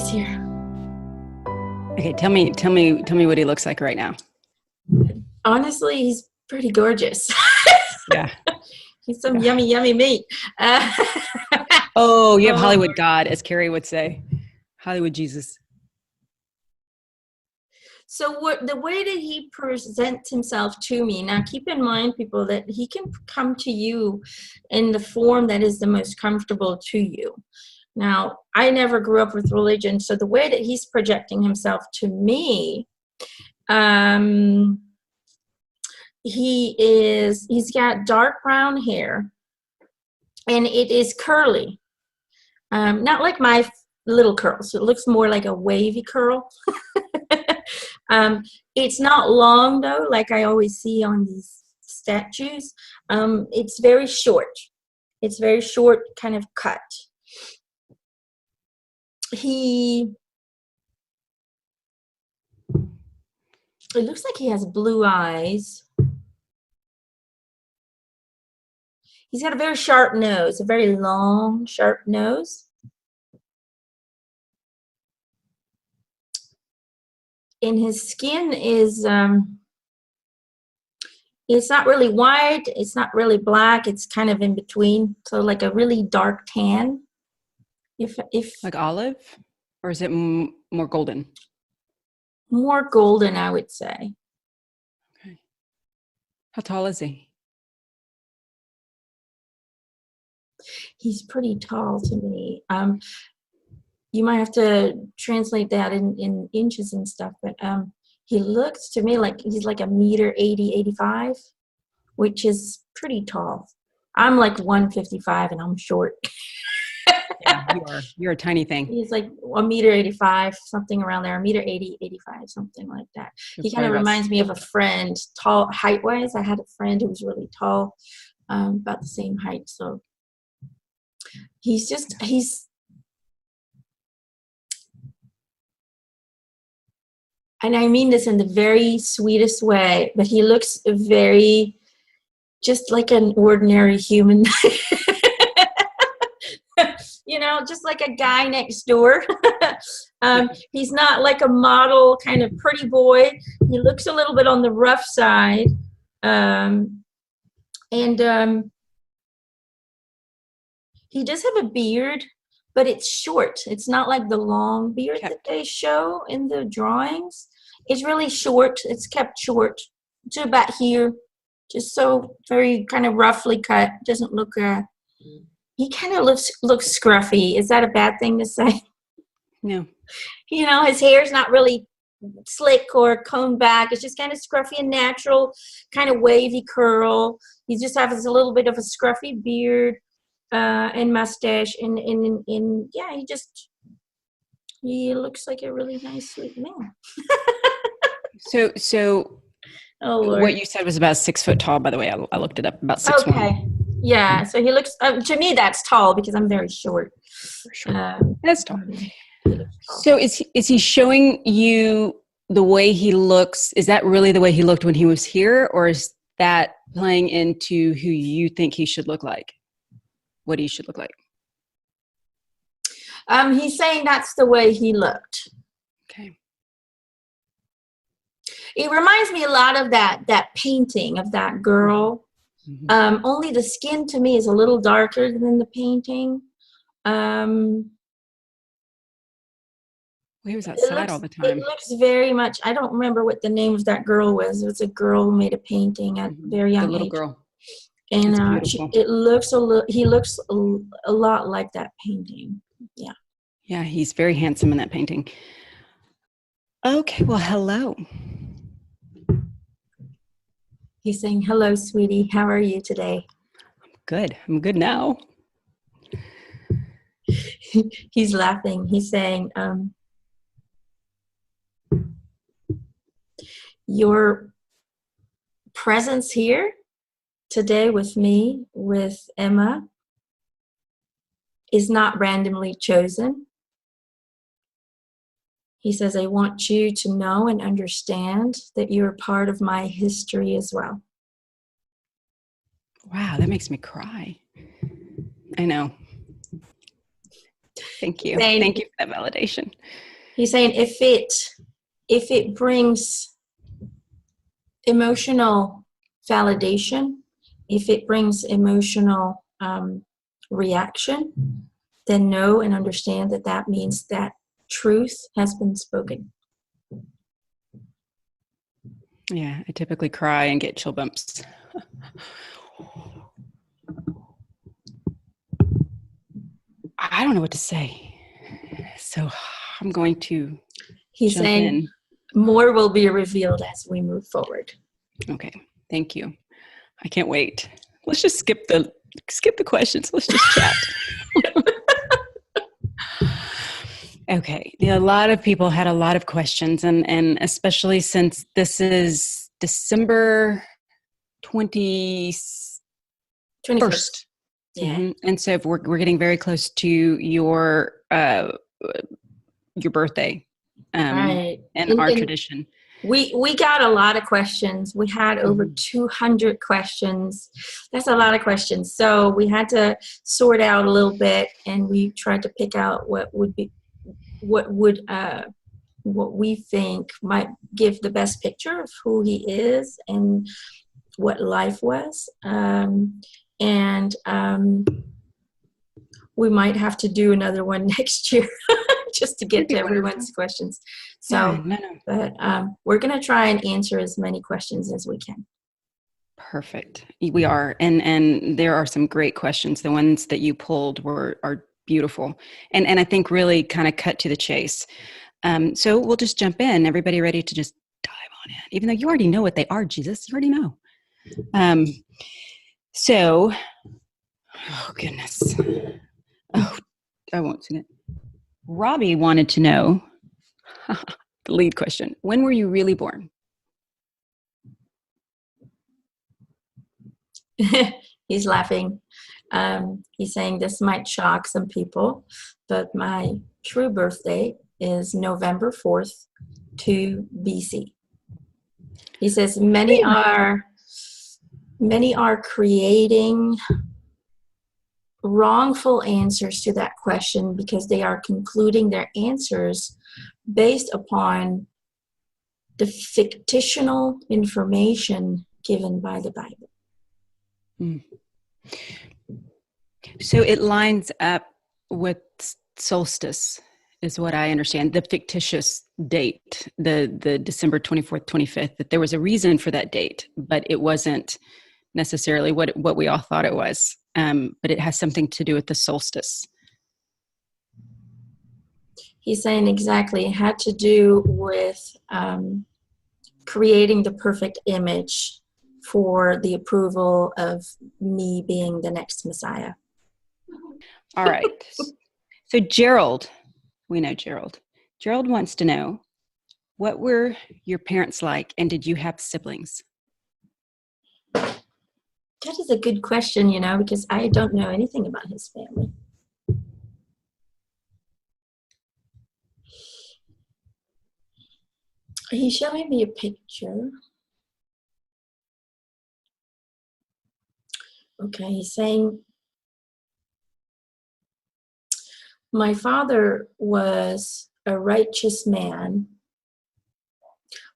he's here. Okay, tell me what he looks like right now. Honestly, he's pretty gorgeous. Yeah. He's some yummy, yummy meat. Oh, you have Hollywood God, as Carrie would say. Hollywood Jesus. So the way that he presents himself to me, now keep in mind, people, that he can come to you in the form that is the most comfortable to you. Now, I never grew up with religion, so the way that he's projecting himself to me, he's got dark brown hair, and it is curly. Not like my little curls. It looks more like a wavy curl. It's not long, though, like I always see on these statues. It's very short. It's very short, kind of cut. It looks like he has blue eyes. He's got a very sharp nose, a very long, sharp nose. And his skin is, it's not really white, it's not really black, it's kind of in between. So like a really dark tan. If like olive, or is it more golden? More golden, I would say. Okay. How tall is he? He's pretty tall to me. You might have to translate that in inches and stuff, but he looks to me like he's like 1.80 m, 85, which is pretty tall. I'm like 155 and I'm short. Yeah, you're a tiny thing. He's like 1.85 m, something around there, 1.80 m, 85, something like that. He kind of reminds me of a friend, tall height-wise. I had a friend who was really tall, about the same height. So he's and I mean this in the very sweetest way, but he looks very just like an ordinary human. You know, just like a guy next door. He's not like a model kind of pretty boy. He looks a little bit on the rough side. He does have a beard, but it's short. It's not like the long beard that they show in the drawings. It's really short. It's kept short to about here. Just so very kind of roughly cut. Doesn't look... He kind of looks scruffy. Is that a bad thing to say? No. You know, his hair's not really slick or combed back. It's just kind of scruffy and natural, kind of wavy curl. He just has a little bit of a scruffy beard and mustache. And yeah, he looks like a really nice, sweet man. So what you said was about 6 foot tall, by the way. I looked it up, about 6'1". Okay. Yeah, so he looks, to me, that's tall because I'm very short. That's tall. So is he showing you the way he looks? Is that really the way he looked when he was here? Or is that playing into who you think he should look like? What he should look like? He's saying that's the way he looked. Okay. It reminds me a lot of that painting of that girl. Mm-hmm. Only the skin to me is a little darker than the painting. He was outside all the time. It looks very much, I don't remember what the name of that girl was. It was a girl who made a painting at very young age. The little girl. And he looks a lot like that painting. Yeah. Yeah, he's very handsome in that painting. Okay, well, hello. He's saying, hello, sweetie. How are you today? Good. I'm good now. He's laughing. He's saying, your presence here today with me, with Emma, is not randomly chosen. He says, I want you to know and understand that you're part of my history as well. Wow, that makes me cry. I know. Thank He's you. saying, Thank you for that validation. he's saying if it brings emotional validation, if it brings emotional reaction, then know and understand that that means that truth has been spoken. Yeah, I typically cry and get chill bumps. I don't know what to say. So I'm going to He's jump saying in. more will be revealed as we move forward. Okay, thank you. I can't wait. Let's just skip the questions. Let's just chat. Okay. Yeah, a lot of people had a lot of questions, and especially since this is December 21st. 21st. Yeah. Mm-hmm. And so if we're getting very close to your birthday, Right. and our tradition. We got a lot of questions. We had over 200 questions. That's a lot of questions. So we had to sort out a little bit, and we tried to pick out what we think might give the best picture of who he is and what life was. We might have to do another one next year just to get to everyone's questions. So, no. But we're going to try and answer as many questions as we can. Perfect. We are. And there are some great questions. The ones that you pulled are beautiful. And I think really kind of cut to the chase. So we'll just jump in. Everybody ready to just dive on in, even though you already know what they are, Jesus, you already know. So, oh goodness. Oh, I won't sing it. Robbie wanted to know the lead question. When were you really born? He's laughing. He's saying this might shock some people, but my true birthday is November 4th, 2 BC. He says many are creating wrongful answers to that question because they are concluding their answers based upon the fictional information given by the Bible. So it lines up with solstice, is what I understand. The fictitious date, the December 24th, 25th, that there was a reason for that date, but it wasn't necessarily what we all thought it was. But it has something to do with the solstice. He's saying exactly. It had to do with creating the perfect image for the approval of me being the next Messiah. All right. So Gerald, we know Gerald. Gerald wants to know, what were your parents like, and did you have siblings? That is a good question, because I don't know anything about his family. He's showing me a picture. Okay, he's saying, my father was a righteous man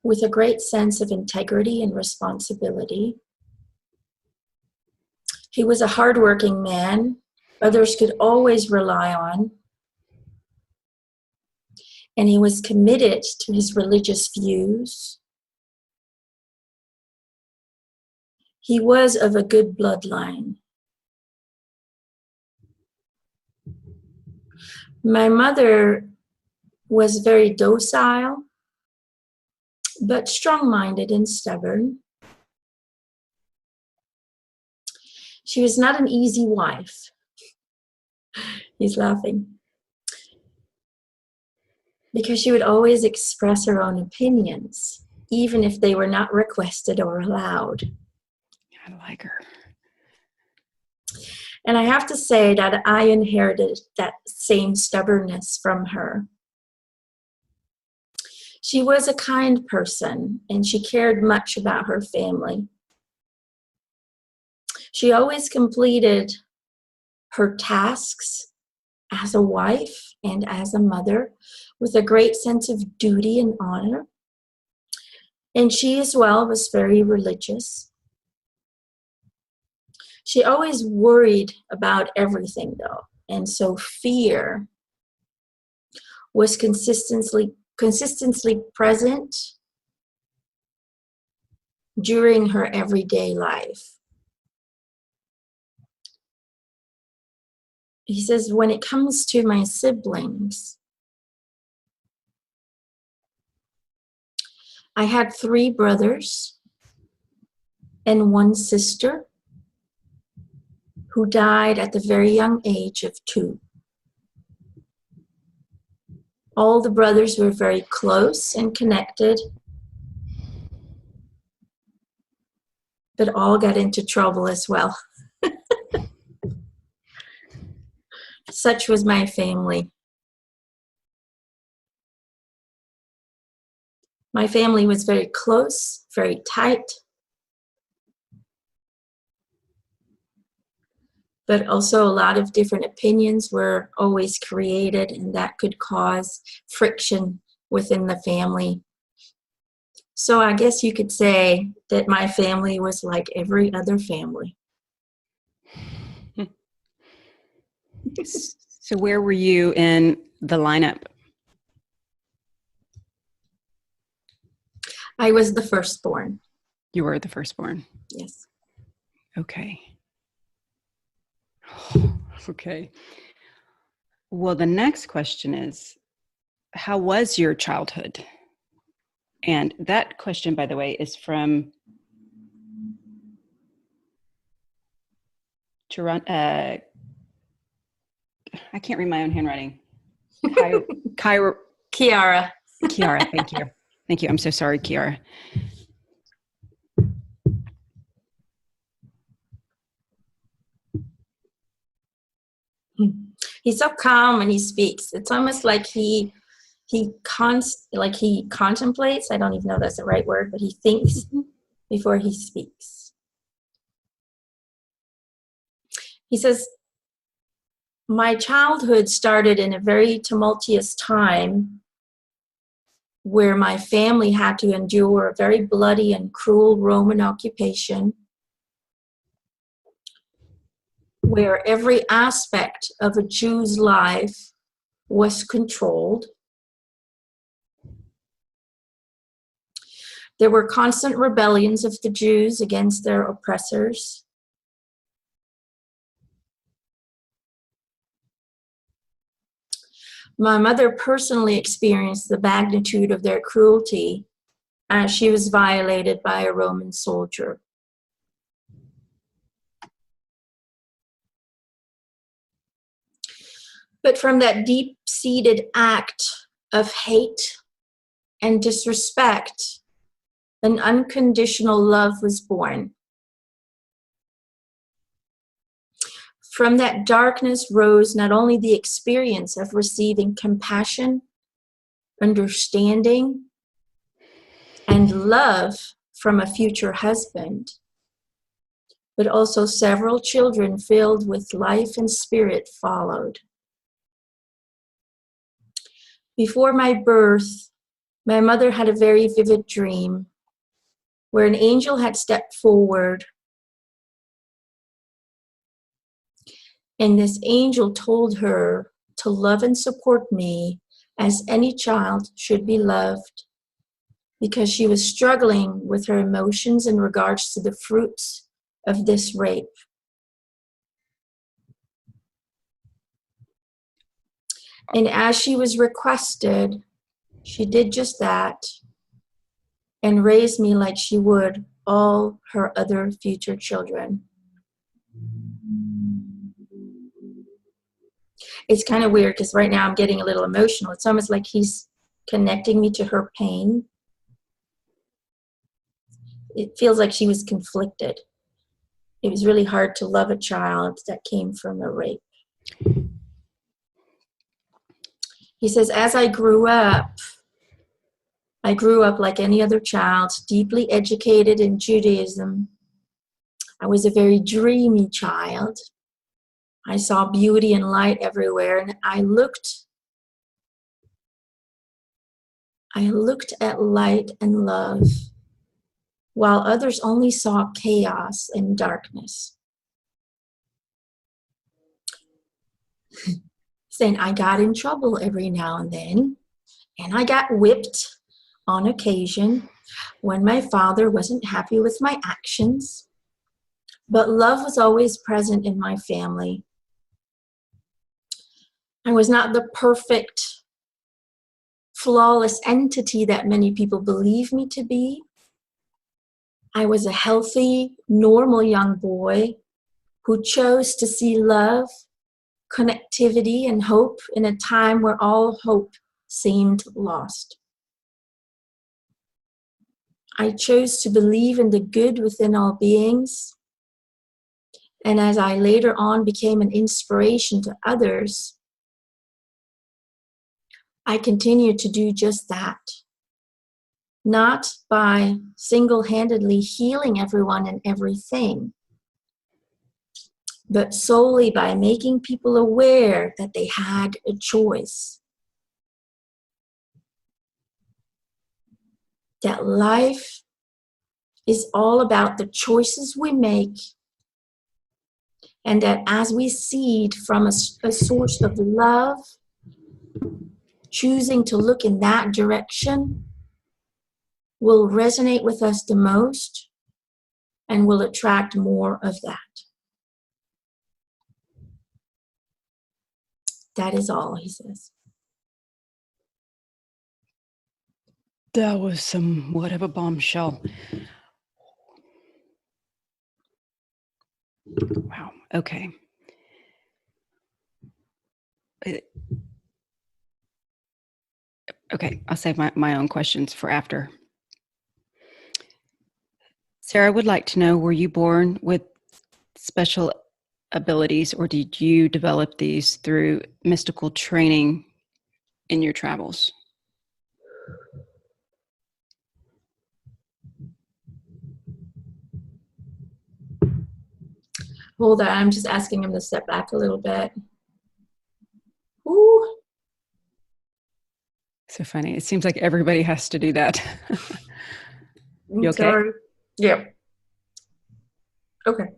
with a great sense of integrity and responsibility. He was a hardworking man others could always rely on, and he was committed to his religious views. He was of a good bloodline. My mother was very docile, but strong-minded and stubborn. She was not an easy wife. He's laughing. Because she would always express her own opinions, even if they were not requested or allowed. I like her. And I have to say that I inherited that same stubbornness from her. She was a kind person, and she cared much about her family. She always completed her tasks as a wife and as a mother with a great sense of duty and honor. And she as well was very religious. She always worried about everything though. And so fear was consistently present during her everyday life. He says, when it comes to my siblings, I had 3 brothers and 1 sister who died at the very young age of 2. All the brothers were very close and connected, but all got into trouble as well. Such was my family. My family was very close, very tight, but also a lot of different opinions were always created, and that could cause friction within the family. So I guess you could say that my family was like every other family. So where were you in the lineup? I was the firstborn. You were the firstborn. Yes. Okay. Okay. Well, the next question is, how was your childhood? And that question, by the way, is from Toronto. I can't read my own handwriting. Kiara. Kiara, Thank you. Thank you. I'm so sorry, Kiara. he's so calm when he speaks. It's almost like he contemplates. I don't even know if that's the right word, but he thinks before he speaks. He says, my childhood started in a very tumultuous time where my family had to endure a very bloody and cruel Roman occupation, where every aspect of a Jew's life was controlled. There were constant rebellions of the Jews against their oppressors. My mother personally experienced the magnitude of their cruelty as she was violated by a Roman soldier. But from that deep-seated act of hate and disrespect, an unconditional love was born. From that darkness rose not only the experience of receiving compassion, understanding, and love from a future husband, but also several children filled with life and spirit followed. Before my birth, my mother had a very vivid dream where an angel had stepped forward, and this angel told her to love and support me as any child should be loved, because she was struggling with her emotions in regards to the fruits of this rape. And as she was requested, she did just that and raised me like she would all her other future children. It's kind of weird because right now I'm getting a little emotional. It's almost like he's connecting me to her pain. It feels like she was conflicted. It was really hard to love a child that came from a rape. He says, as I grew up like any other child, deeply educated in Judaism. I was a very dreamy child. I saw beauty and light everywhere, and I looked at light and love, while others only saw chaos and darkness. Then I got in trouble every now and then, and I got whipped on occasion when my father wasn't happy with my actions. But love was always present in my family. I was not the perfect, flawless entity that many people believe me to be. I was a healthy, normal young boy who chose to see love, connectivity, and hope in a time where all hope seemed lost. I chose to believe in the good within all beings. And as I later on became an inspiration to others, I continued to do just that. Not by single-handedly healing everyone and everything, but solely by making people aware that they had a choice. That life is all about the choices we make, and that as we seed from a source of love, choosing to look in that direction will resonate with us the most and will attract more of that. That is all, he says. That was somewhat of a bombshell. Wow. Okay. Okay, I'll save my own questions for after. Sarah, I would like to know, were you born with special abilities, or did you develop these through mystical training in your travels? Hold on, I'm just asking him to step back a little bit. Ooh. So funny. It seems like everybody has to do that. You okay? Sorry. Yeah. Okay.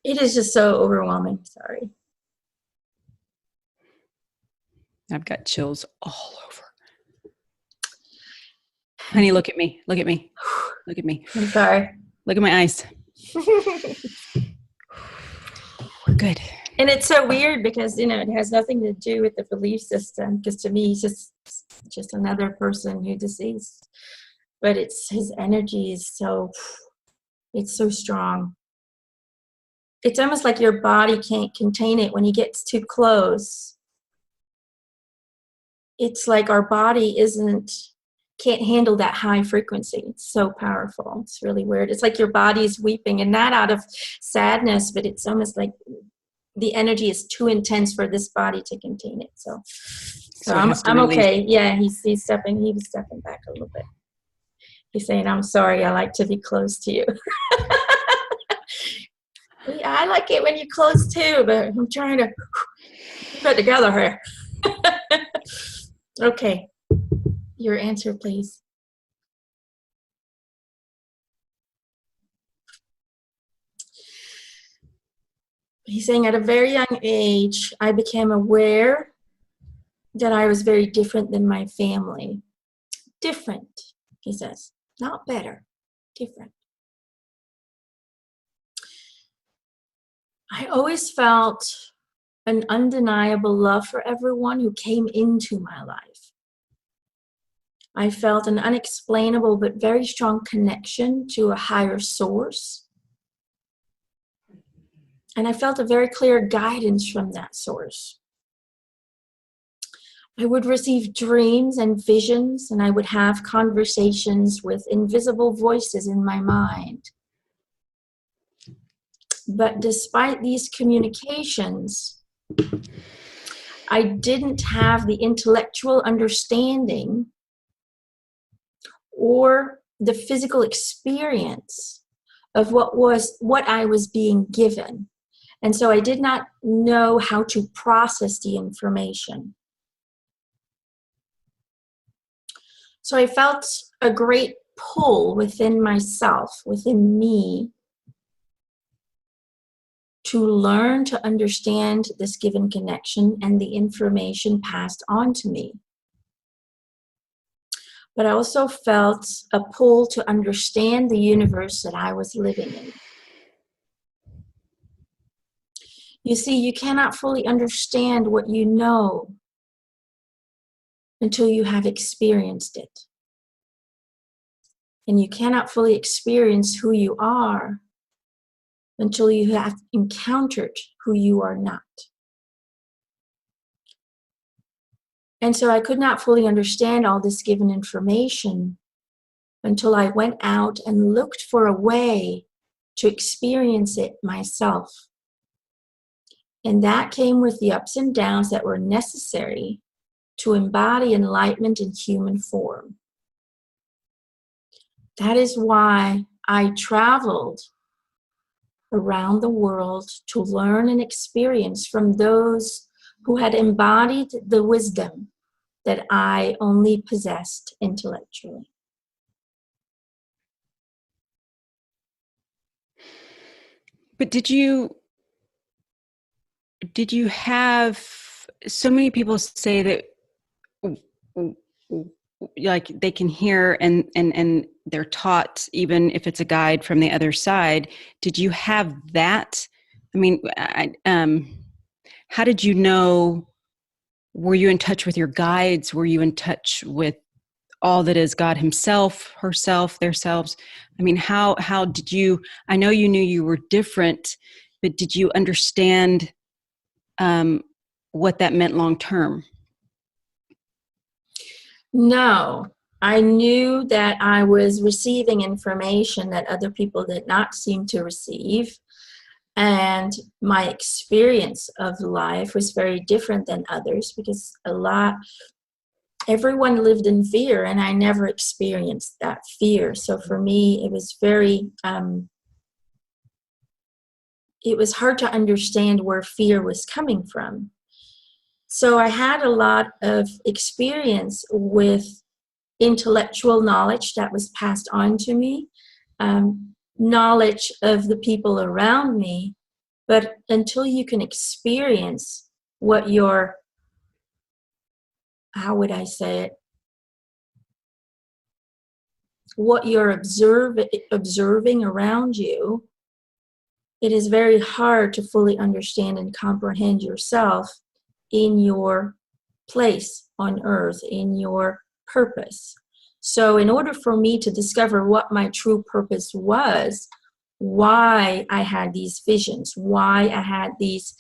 It is just so overwhelming. Sorry. I've got chills all over. Honey, look at me. Look at me. Look at me. I'm sorry. Look at my eyes. Good. And it's so weird because, you know, it has nothing to do with the belief system, because to me, he's just another person who deceased. But it's his energy is so, it's so strong. It's almost like your body can't contain it when he gets too close. It's like our body can't handle that high frequency. It's so powerful. It's really weird. It's like your body's weeping, and not out of sadness, but it's almost like the energy is too intense for this body to contain it. So I'm okay. Yeah, he was stepping back a little bit. He's saying, I'm sorry, I like to be close to you. Yeah, I like it when you're close too, but I'm trying to put it together here. Okay, your answer, please. He's saying, at a very young age, I became aware that I was very different than my family. Different, he says. Not better, different. I always felt an undeniable love for everyone who came into my life. I felt an unexplainable but very strong connection to a higher source. And I felt a very clear guidance from that source. I would receive dreams and visions, and I would have conversations with invisible voices in my mind. But despite these communications, I didn't have the intellectual understanding or the physical experience of what I was being given. And so I did not know how to process the information. So I felt a great pull within myself, within me, to learn to understand this given connection and the information passed on to me. But I also felt a pull to understand the universe that I was living in. You see, you cannot fully understand what you know until you have experienced it. And you cannot fully experience who you are until you have encountered who you are not. And so I could not fully understand all this given information until I went out and looked for a way to experience it myself. And that came with the ups and downs that were necessary to embody enlightenment in human form. That is why I traveled around the world to learn and experience from those who had embodied the wisdom that I only possessed intellectually. But did you have, so many people say that like they can hear and they're taught, even if it's a guide from the other side. Did you have that? I mean, how did you know? Were you in touch with your guides? Were you in touch with all that is God himself, herself, theirselves? I mean, how did you, I know you knew you were different, but did you understand what that meant long term? No, I knew that I was receiving information that other people did not seem to receive. And my experience of life was very different than others because everyone lived in fear and I never experienced that fear. So for me, it was very, it was hard to understand where fear was coming from. So I had a lot of experience with intellectual knowledge that was passed on to me, knowledge of the people around me, but until you can experience what your, how would I say it, what you're observing around you, it is very hard to fully understand and comprehend yourself in your place on earth, in your purpose. So in order for me to discover what my true purpose was, why I had these visions, why I had these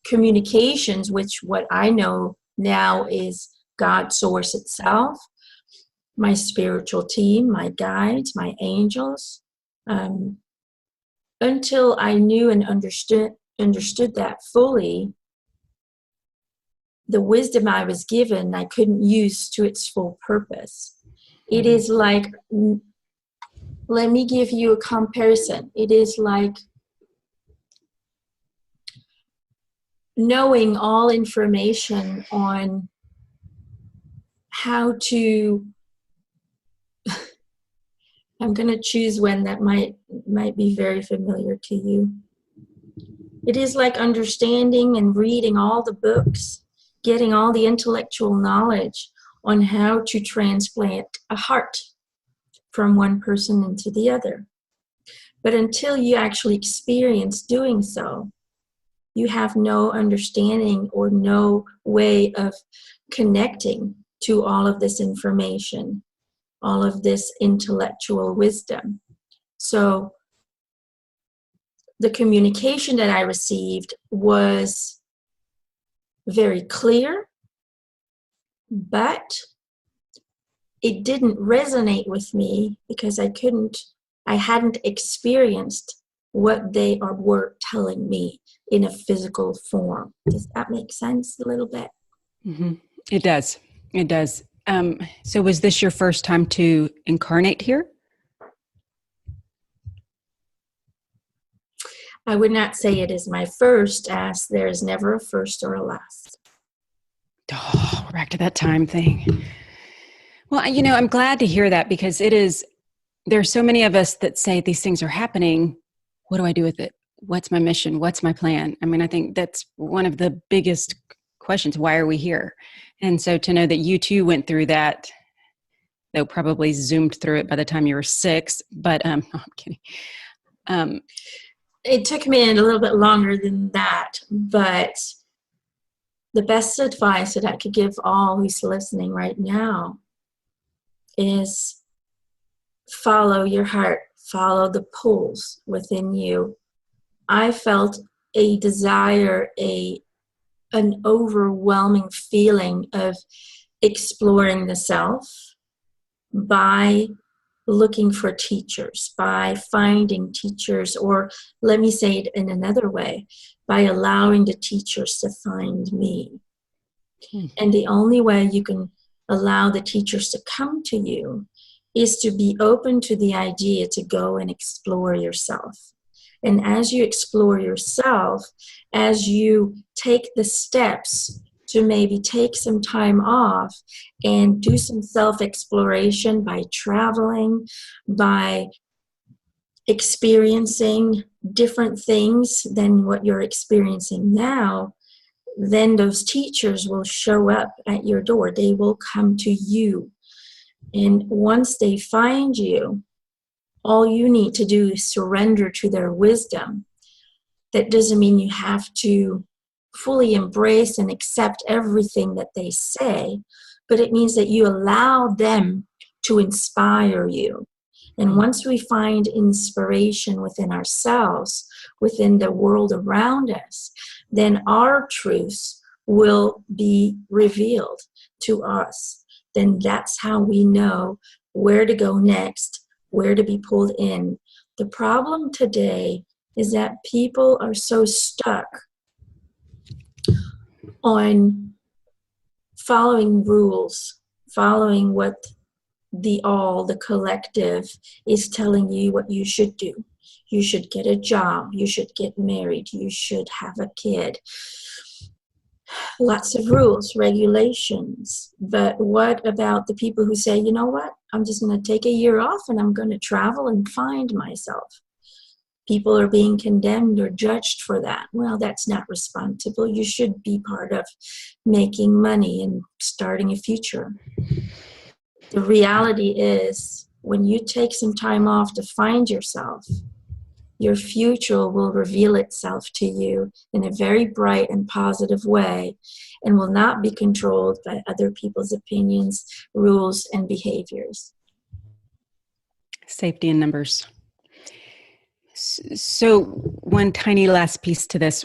communications, which what I know now is God source itself, my spiritual team, my guides, my angels, until I knew and understood that fully, the wisdom I was given, I couldn't use to its full purpose. It is like, let me give you a comparison. It is like knowing all information on how to, I'm going to choose one that might be very familiar to you. It is like understanding and reading all the books, getting all the intellectual knowledge on how to transplant a heart from one person into the other. But until you actually experience doing so, you have no understanding or no way of connecting to all of this information, all of this intellectual wisdom. So the communication that I received was very clear, but it didn't resonate with me because I hadn't experienced what they were telling me in a physical form. Does that make sense a little bit? Mm-hmm. It does. It does. So was this your first time to incarnate here? I would not say it is my first, as there is never a first or a last. Oh, we're back to that time thing. Well, I'm glad to hear that, because there's so many of us that say these things are happening. What do I do with it? What's my mission? What's my plan? I mean, I think that's one of the biggest questions. Why are we here? And so to know that you too went through that, though probably zoomed through it by the time you were 6, but no, I'm kidding. It took me a little bit longer than that, but the best advice that I could give all who's listening right now is follow your heart, follow the pulls within you. I felt a desire, an overwhelming feeling of exploring the self by looking for teachers, by finding teachers, or let me say it in another way, by allowing the teachers to find me. And the only way you can allow the teachers to come to you is to be open to the idea to go and explore yourself. And as you explore yourself, as you take the steps to maybe take some time off and do some self-exploration by traveling, by experiencing different things than what you're experiencing now, then those teachers will show up at your door. They will come to you. And once they find you, all you need to do is surrender to their wisdom. That doesn't mean you have to fully embrace and accept everything that they say, but it means that you allow them to inspire you. And once we find inspiration within ourselves, within the world around us, then our truths will be revealed to us. Then that's how we know where to go next, where to be pulled in. The problem today is that people are so stuck on following rules, following what the collective is telling you what you should do. You should get a job, you should get married, you should have a kid. Lots of rules, regulations. But what about the people who say, you know what, I'm just going to take a year off and I'm going to travel and find myself? People are being condemned or judged for that. Well, that's not responsible. You should be part of making money and starting a future. The reality is, when you take some time off to find yourself, your future will reveal itself to you in a very bright and positive way, and will not be controlled by other people's opinions, rules, and behaviors. Safety in numbers. So one tiny last piece to this.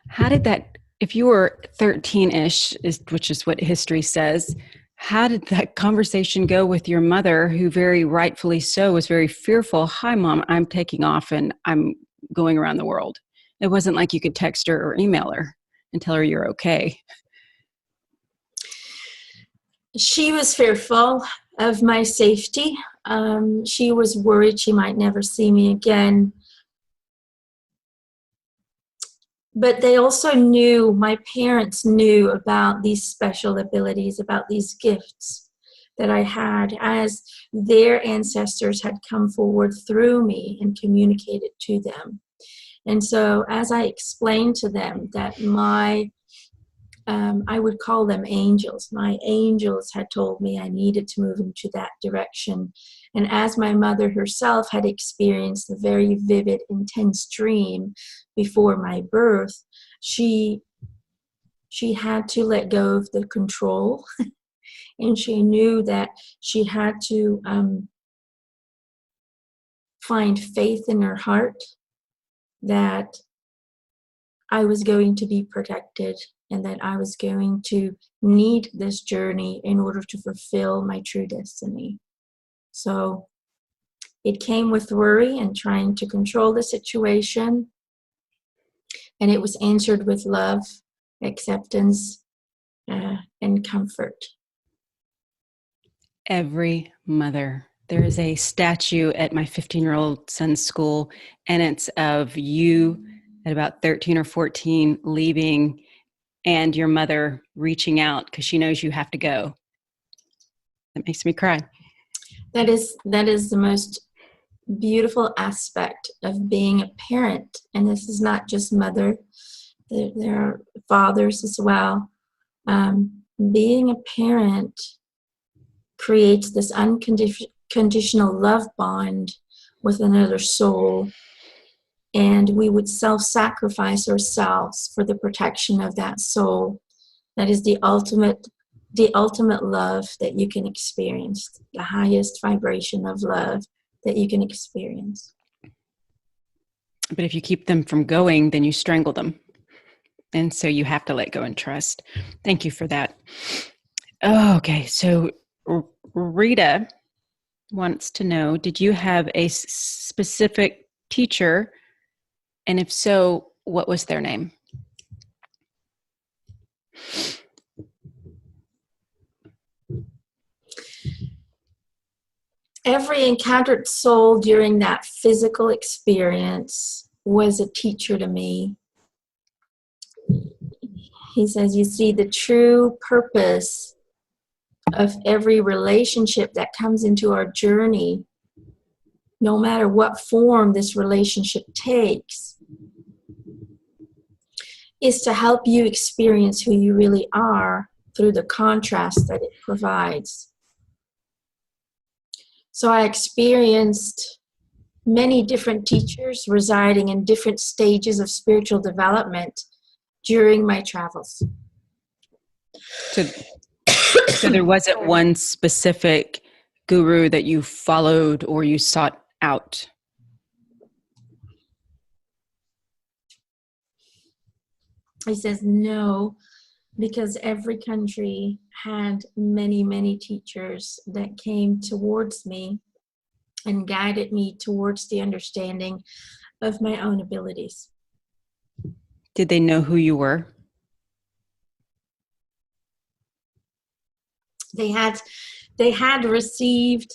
How did that, if you were 13-ish, which is what history says, how did that conversation go with your mother, who very rightfully so was very fearful? Hi, Mom, I'm taking off and I'm going around the world. It wasn't like you could text her or email her and tell her you're okay. She was fearful of my safety. She was worried she might never see me again. But they also knew, my parents knew about these special abilities, about these gifts that I had, as their ancestors had come forward through me and communicated to them. And so as I explained to them that I would call them angels. My angels had told me I needed to move into that direction. And as my mother herself had experienced a very vivid, intense dream before my birth, she had to let go of the control. And she knew that she had to find faith in her heart that I was going to be protected, and that I was going to need this journey in order to fulfill my true destiny. So it came with worry and trying to control the situation, and it was answered with love, acceptance, and comfort. Every mother There is a statue at my 15-year-old son's school, and it's of you at about 13 or 14 leaving and your mother reaching out because she knows you have to go. That makes me cry. That is the most beautiful aspect of being a parent. And this is not just mother. There are fathers as well. Being a parent creates this unconditional love bond with another soul, and we would self-sacrifice ourselves for the protection of that soul. That is the ultimate love that you can experience, the highest vibration of love that you can experience. But if you keep them from going, then you strangle them. And so you have to let go and trust. Thank you for that. Oh, okay. So Rita wants to know, did you have a specific teacher? And if so, what was their name? Every encountered soul during that physical experience was a teacher to me. He says, you see, the true purpose of every relationship that comes into our journey, no matter what form this relationship takes, is to help you experience who you really are through the contrast that it provides. So I experienced many different teachers residing in different stages of spiritual development during my travels. So there wasn't one specific guru that you followed or you sought out? He says no, because every country had many, many teachers that came towards me and guided me towards the understanding of my own abilities. Did they know who you were? They had received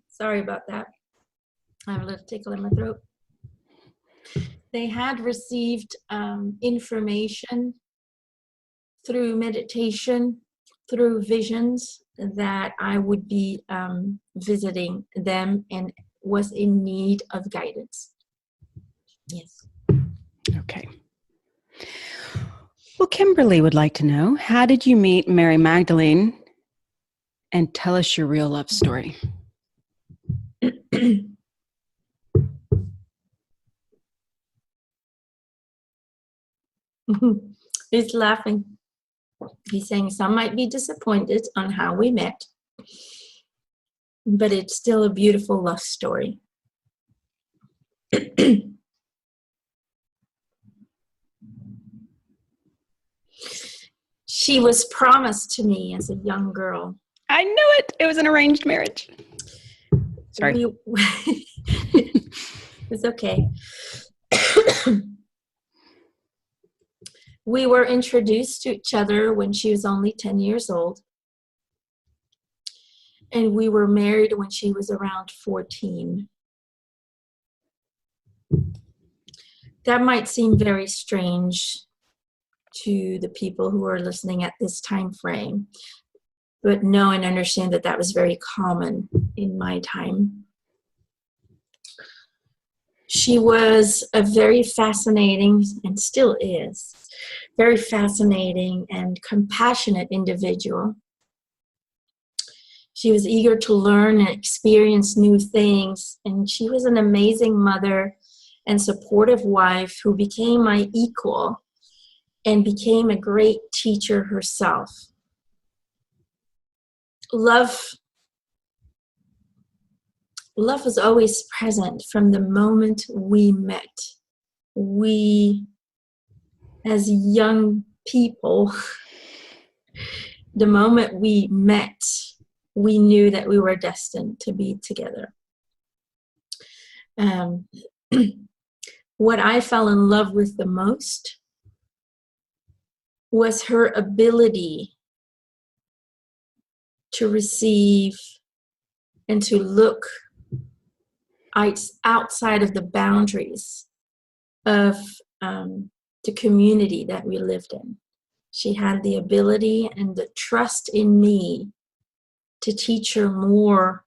sorry about that. I have a little tickle in my throat. They had received information through meditation, through visions, that I would be visiting them and was in need of guidance. Yes. Okay. Well, Kimberly would like to know, how did you meet Mary Magdalene? And tell us your real love story. He's laughing. He's saying some might be disappointed on how we met, but it's still a beautiful love story. She was promised to me as a young girl. I knew it. It was an arranged marriage. Sorry. It's okay. We were introduced to each other when she was only 10 years old. And we were married when she was around 14. That might seem very strange to the people who are listening at this time frame, but know and understand that that was very common in my time. She was a very fascinating, and still is, very fascinating and compassionate individual. She was eager to learn and experience new things, and she was an amazing mother and supportive wife who became my equal and became a great teacher herself. Love was always present from the moment we met. We, as young people, the moment we met, we knew that we were destined to be together. What I fell in love with the most was her ability to receive, and to look outside of the boundaries of the community that we lived in. She had the ability and the trust in me to teach her more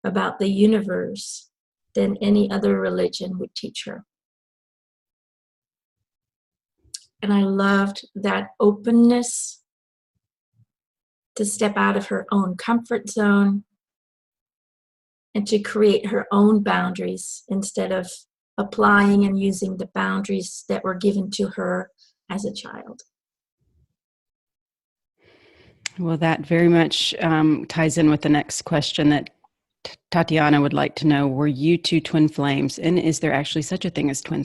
about the universe than any other religion would teach her. And I loved that openness to step out of her own comfort zone and to create her own boundaries instead of applying and using the boundaries that were given to her as a child. Well, that very much ties in with the next question that Tatiana would like to know. Were you two twin flames? And is there actually such a thing as twin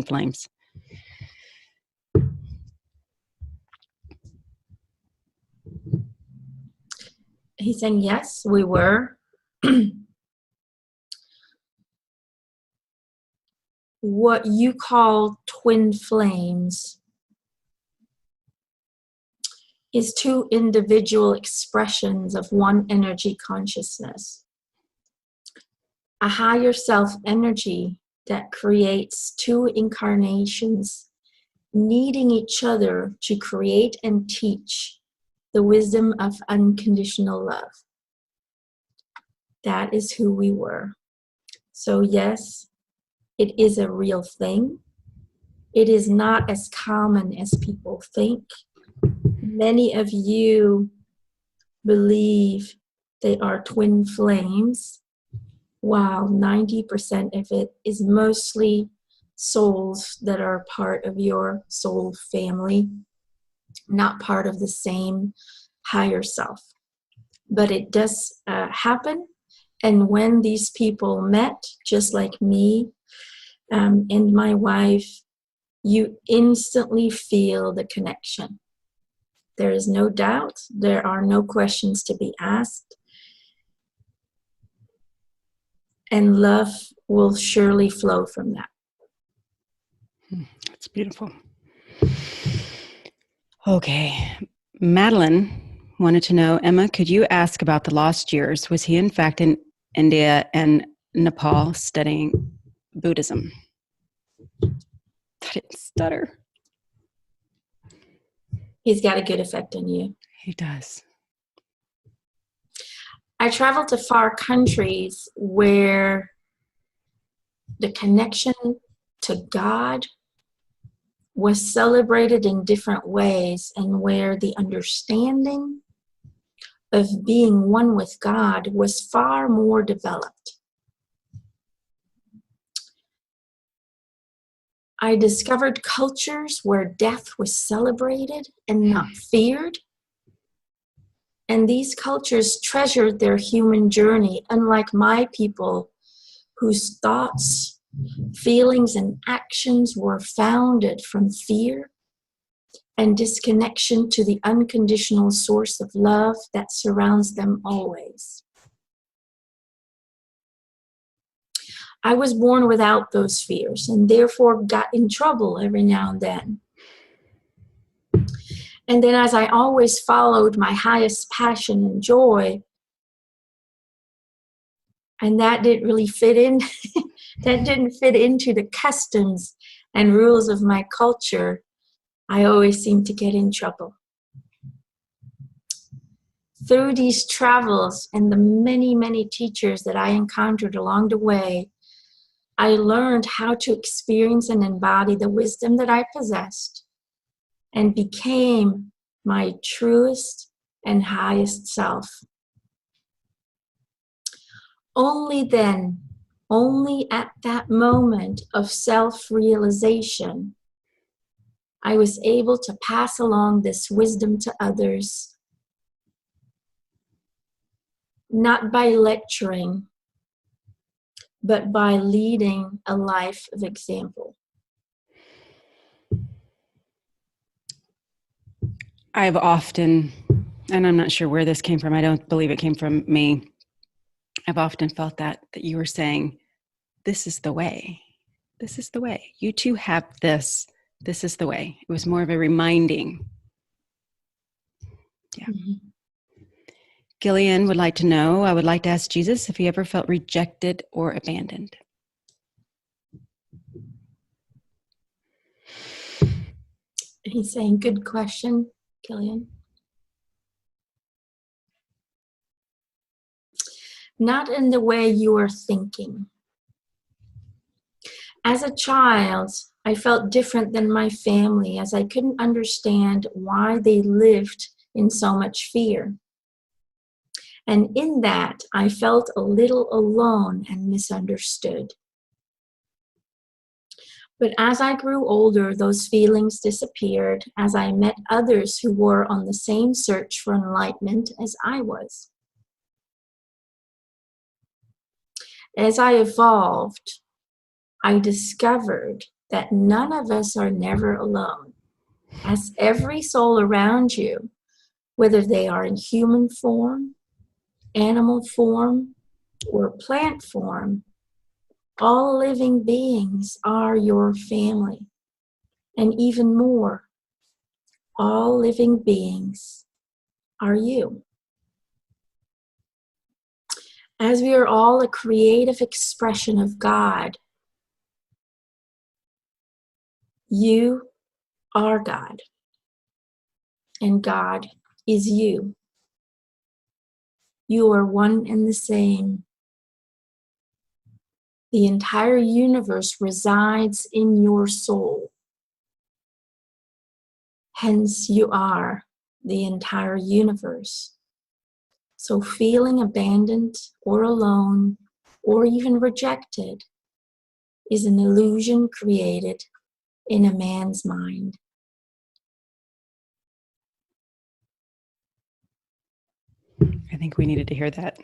flames? He's saying, yes, we were. What you call twin flames is two individual expressions of one energy consciousness. A higher self energy that creates two incarnations needing each other to create and teach the wisdom of unconditional love. That is who we were. So yes, it is a real thing. It is not as common as people think. Many of you believe they are twin flames, while 90% of it is mostly souls that are part of your soul family, not part of the same higher self. But it does happen. And when these people met, just like me and my wife, you instantly feel the connection. There is no doubt. There are no questions to be asked. And love will surely flow from that. That's beautiful. Okay. Madeline wanted to know, Emma, could you ask about the lost years? Was he in fact in India and Nepal studying Buddhism? I didn't stutter. He's got a good effect on you. He does. I traveled to far countries where the connection to God was celebrated in different ways, and where the understanding of being one with God was far more developed. I discovered cultures where death was celebrated and not feared. And these cultures treasured their human journey, unlike my people, whose thoughts, feelings, and actions were founded from fear and disconnection to the unconditional source of love that surrounds them always. I was born without those fears and therefore got in trouble every now and then. And then as I always followed my highest passion and joy, and that didn't really fit in, that didn't fit into the customs and rules of my culture, I always seemed to get in trouble. Through these travels and the many, many teachers that I encountered along the way, I learned how to experience and embody the wisdom that I possessed and became my truest and highest self. Only then, only at that moment of self-realization, I was able to pass along this wisdom to others, not by lecturing, but by leading a life of example. I've often, and I'm not sure where this came from, I don't believe it came from me. I've often felt that you were saying, this is the way. This is the way. You two have this. This is the way. It was more of a reminding. Yeah. Mm-hmm. Gillian would like to know, I would like to ask Jesus if he ever felt rejected or abandoned. He's saying, good question, Gillian. Not in the way you are thinking. As a child, I felt different than my family as I couldn't understand why they lived in so much fear. And in that, I felt a little alone and misunderstood. But as I grew older, those feelings disappeared as I met others who were on the same search for enlightenment as I was. As I evolved, I discovered that none of us are never alone, as every soul around you, whether they are in human form, animal form, or plant form, all living beings are your family. And even more, all living beings are you. As we are all a creative expression of God, you are God, and God is you. You are one and the same. The entire universe resides in your soul. Hence, you are the entire universe. So feeling abandoned or alone or even rejected is an illusion created in a man's mind. I think we needed to hear that.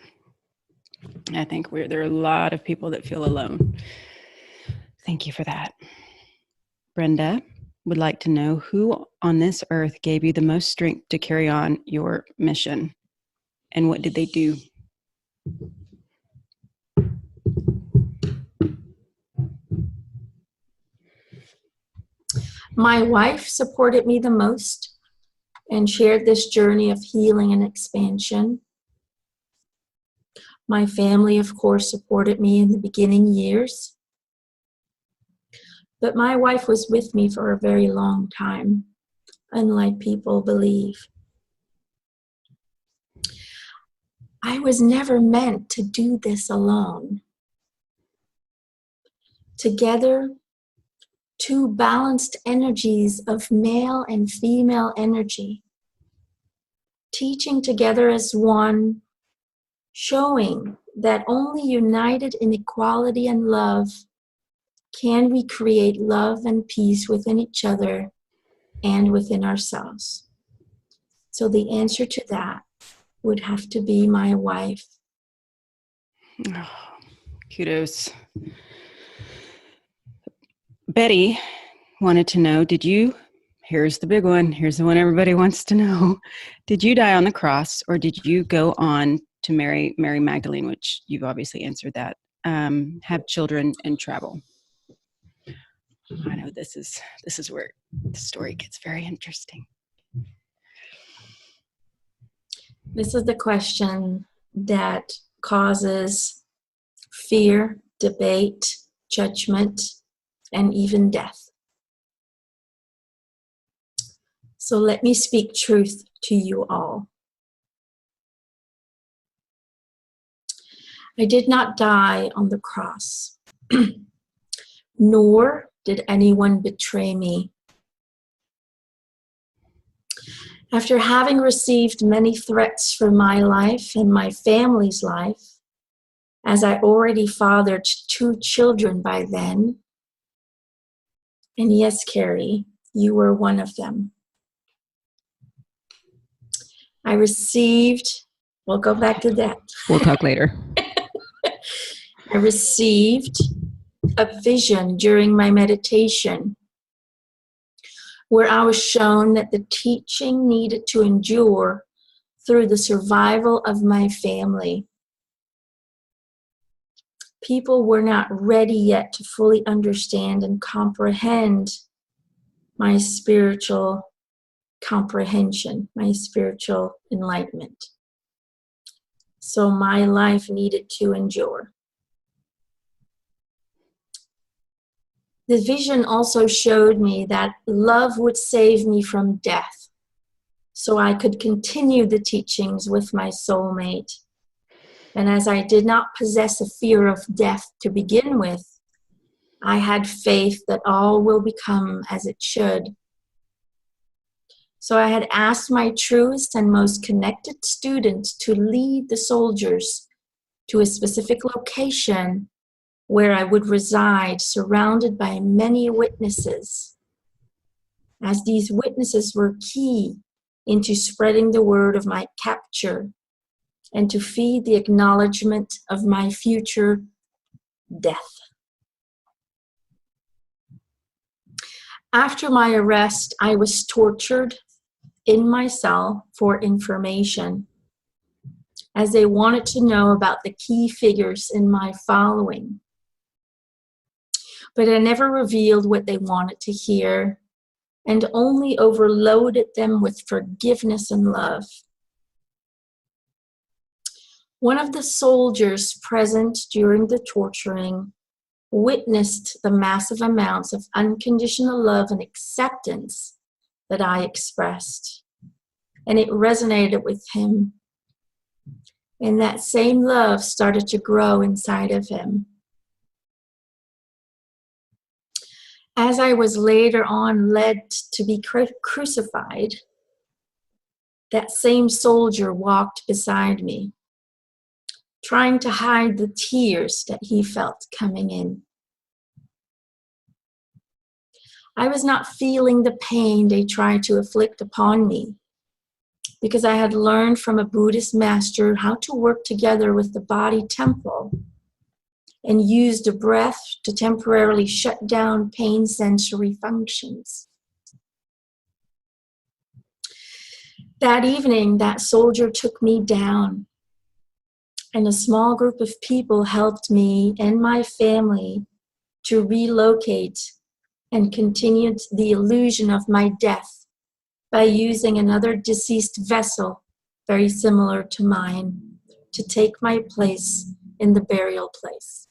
I think there are a lot of people that feel alone. Thank you for that. Brenda would like to know who on this earth gave you the most strength to carry on your mission, and what did they do? My wife supported me the most and shared this journey of healing and expansion. My family, of course, supported me in the beginning years. But my wife was with me for a very long time, unlike people believe. I was never meant to do this alone. Together, two balanced energies of male and female energy, teaching together as one, showing that only united in equality and love can we create love and peace within each other and within ourselves. So the answer to that would have to be my wife. Oh, kudos. Betty wanted to know, here's the big one, here's the one everybody wants to know. Did you die on the cross, or did you go on to marry Mary Magdalene, which you've obviously answered that, have children and travel? I know this is where the story gets very interesting. This is the question that causes fear, debate, judgment, and even death. So let me speak truth to you all. I did not die on the cross, nor did anyone betray me. After having received many threats for my life and my family's life, as I already fathered 2 children by then, and yes, Carrie, you were one of them. I received, we'll go back to that. We'll talk later. I received a vision during my meditation where I was shown that the teaching needed to endure through the survival of my family. People were not ready yet to fully understand and comprehend my spiritual comprehension, my spiritual enlightenment. So my life needed to endure. The vision also showed me that love would save me from death, so I could continue the teachings with my soulmate. And as I did not possess a fear of death to begin with, I had faith that all will become as it should. So I had asked my truest and most connected students to lead the soldiers to a specific location where I would reside, surrounded by many witnesses, as these witnesses were key into spreading the word of my capture and to feed the acknowledgement of my future death. After my arrest, I was tortured in my cell for information, as they wanted to know about the key figures in my following. But I never revealed what they wanted to hear, and only overloaded them with forgiveness and love. One of the soldiers present during the torturing witnessed the massive amounts of unconditional love and acceptance that I expressed, and it resonated with him. And that same love started to grow inside of him. As I was later on led to be crucified, that same soldier walked beside me, trying to hide the tears that he felt coming in. I was not feeling the pain they tried to inflict upon me, because I had learned from a Buddhist master how to work together with the body temple and use the breath to temporarily shut down pain sensory functions. That evening, that soldier took me down, and a small group of people helped me and my family to relocate and continued the illusion of my death by using another deceased vessel very similar to mine to take my place in the burial place.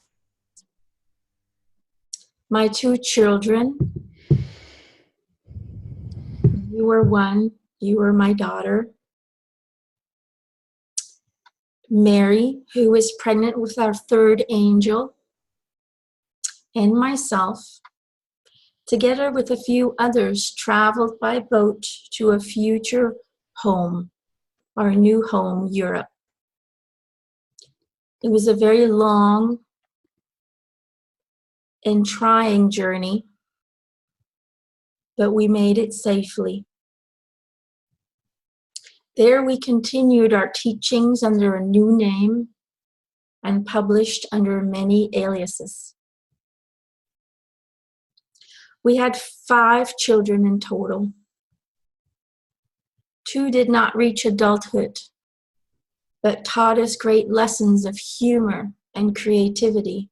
My two children, you were one, you were my daughter. Mary, who was pregnant with our third angel, and myself, together with a few others, traveled by boat to a future home, our new home, Europe. It was a very long and trying journey, but we made it safely. There we continued our teachings under a new name and published under many aliases. We had 5 children in total. 2 did not reach adulthood, but taught us great lessons of humor and creativity.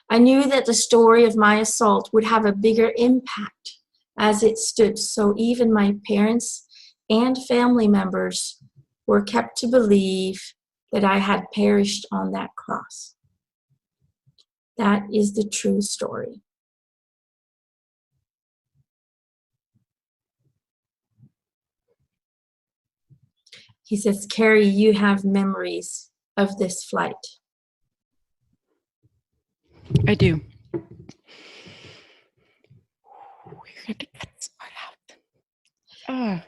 I knew that the story of my assault would have a bigger impact as it stood, so even my parents and family members were kept to believe that I had perished on that cross. That is the true story. He says, Carrie, you have memories of this flight. I do. We're going to cut this part out.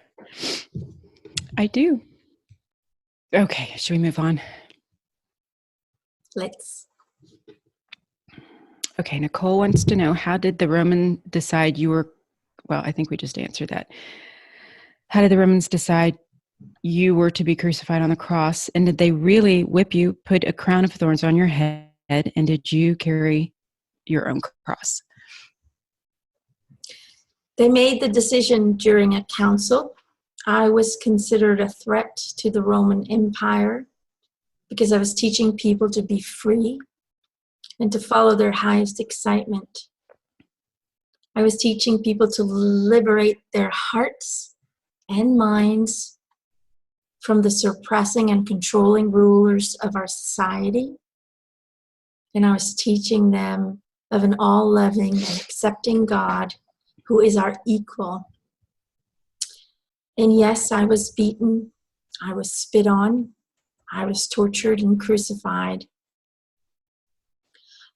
I do. Okay, should we move on? Let's. Okay, Nicole wants to know, how did the Roman decide you were, well, I think we just answered that. How did the Romans decide you were to be crucified on the cross? And did they really whip you, put a crown of thorns on your head, and did you carry your own cross? They made the decision during a council. I was considered a threat to the Roman Empire because I was teaching people to be free and to follow their highest excitement. I was teaching people to liberate their hearts and minds from the suppressing and controlling rulers of our society. And I was teaching them of an all-loving and accepting God who is our equal. And yes, I was beaten, I was spit on, I was tortured and crucified.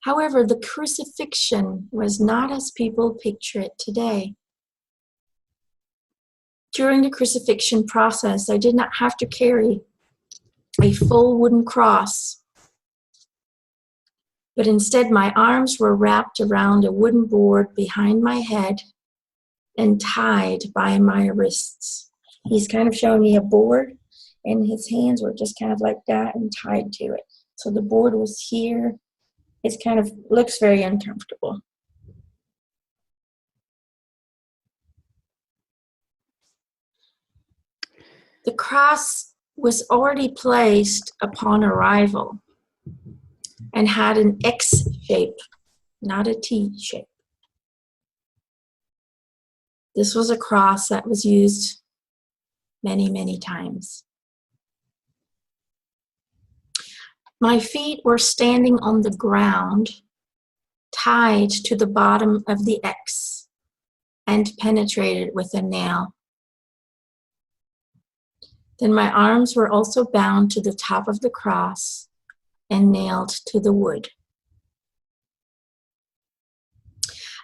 However, the crucifixion was not as people picture it today. During the crucifixion process, I did not have to carry a full wooden cross, but instead my arms were wrapped around a wooden board behind my head and tied by my wrists. He's kind of showing me a board, and his hands were just kind of like that and tied to it. So the board was here. It kind of looks very uncomfortable. The cross was already placed upon arrival and had an X shape, not a T shape. This was a cross that was used many, many times. My feet were standing on the ground, tied to the bottom of the X and penetrated with a nail. Then my arms were also bound to the top of the cross and nailed to the wood.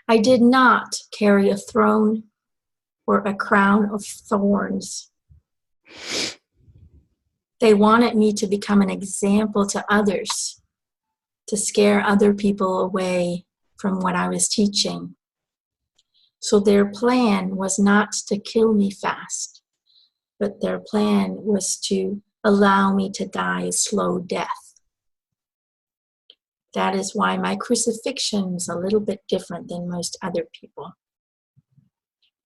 I did not carry a throne or a crown of thorns. They wanted me to become an example to others, to scare other people away from what I was teaching. So their plan was not to kill me fast, but their plan was to allow me to die a slow death. That is why my crucifixion is a little bit different than most other people.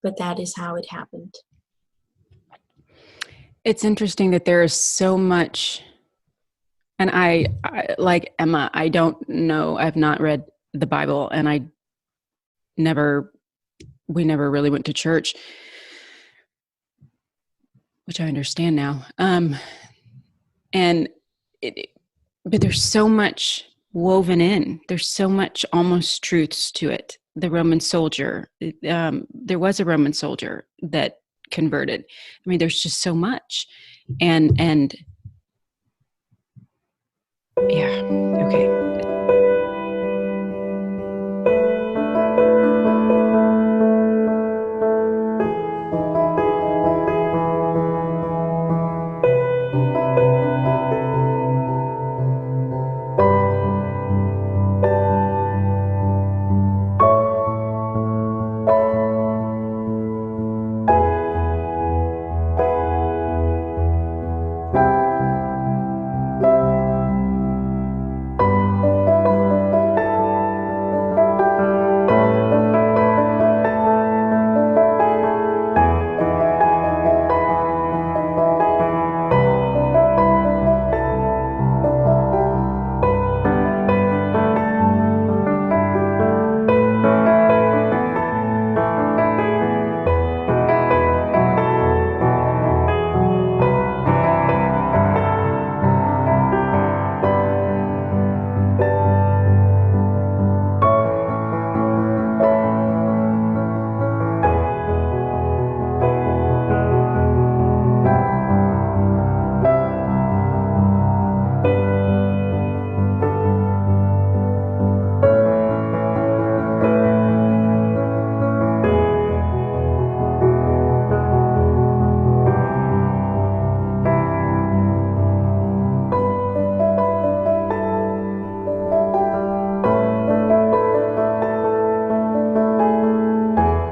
But that is how it happened. It's interesting that there is so much, and I like Emma, I don't know, I've not read the Bible, and we never really went to church, which I understand now. But there's so much woven in. There's so much almost truths to it. The Roman soldier, there was a Roman soldier that converted. I mean, there's just so much. And yeah, okay.